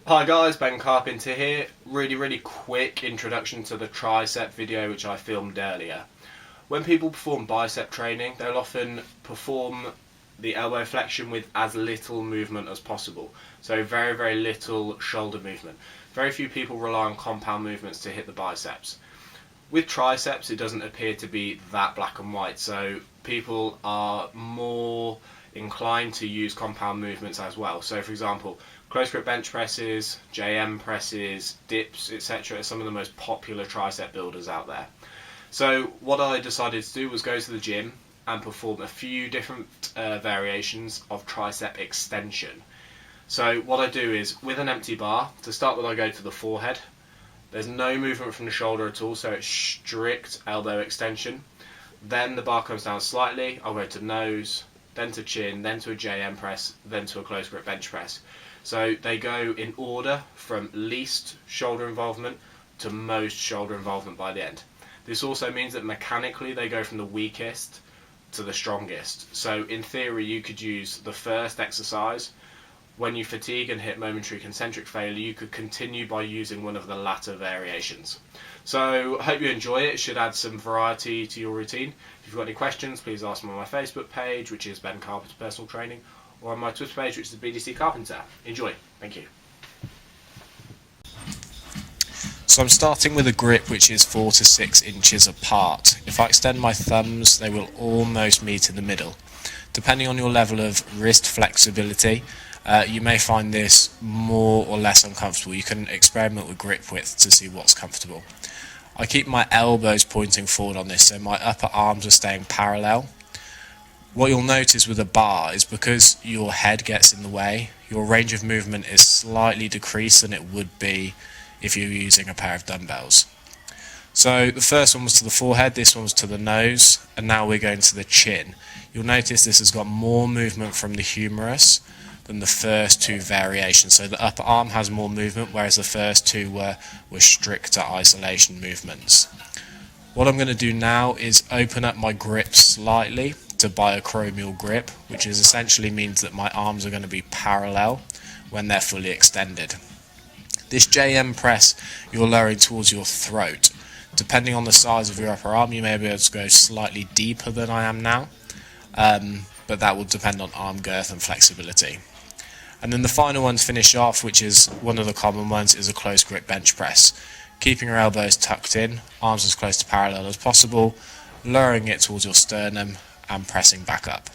Hi guys, Ben Carpenter here. Really quick introduction to the tricep video which I filmed earlier. When people perform bicep training, they'll often perform the elbow flexion with as little movement as possible. So very little shoulder movement. Very few people rely on compound movements to hit the biceps. With triceps it doesn't appear to be that black and white, so people are more inclined to use compound movements as well. So for example, close grip bench presses, JM presses, dips, etc. are some of the most popular tricep builders out there. So what I decided to do was go to the gym and perform a few different variations of tricep extension. So what I do is, with an empty bar, to start with I go to the forehead. There's no movement from the shoulder at all, so it's strict elbow extension. Then the bar comes down slightly, I'll go to nose, then to chin, then to a JM press, then to a close grip bench press. So they go in order from least shoulder involvement to most shoulder involvement by the end. This also means that mechanically they go from the weakest to the strongest. So in theory you could use the first exercise. When you fatigue and hit momentary concentric failure, you could continue by using one of the latter variations. So I hope you enjoy it. It should add some variety to your routine. If you've got any questions, please ask them on my Facebook page, which is Ben Carpenter Personal Training, or on my Twitter page, which is BDC Carpenter. Enjoy. Thank you. So I'm starting with a grip which is 4 to 6 inches apart. If I extend my thumbs, they will almost meet in the middle. Depending on your level of wrist flexibility, you may find this more or less uncomfortable. You can experiment with grip width to see what's comfortable. I keep my elbows pointing forward on this, so my upper arms are staying parallel. What you'll notice with a bar is, because your head gets in the way, your range of movement is slightly decreased than it would be if you're using a pair of dumbbells. So the first one was to the forehead, this one was to the nose, and now we're going to the chin. You'll notice this has got more movement from the humerus than the first two variations. So the upper arm has more movement, whereas the first two were stricter isolation movements. What I'm going to do now is open up my grip slightly to biacromial grip, which essentially means that my arms are going to be parallel when they're fully extended. This JM press you're lowering towards your throat. Depending on the size of your upper arm, you may be able to go slightly deeper than I am now, but that will depend on arm girth and flexibility. And then the final one to finish off, which is one of the common ones, is a close grip bench press. Keeping your elbows tucked in, arms as close to parallel as possible, lowering it towards your sternum and pressing back up.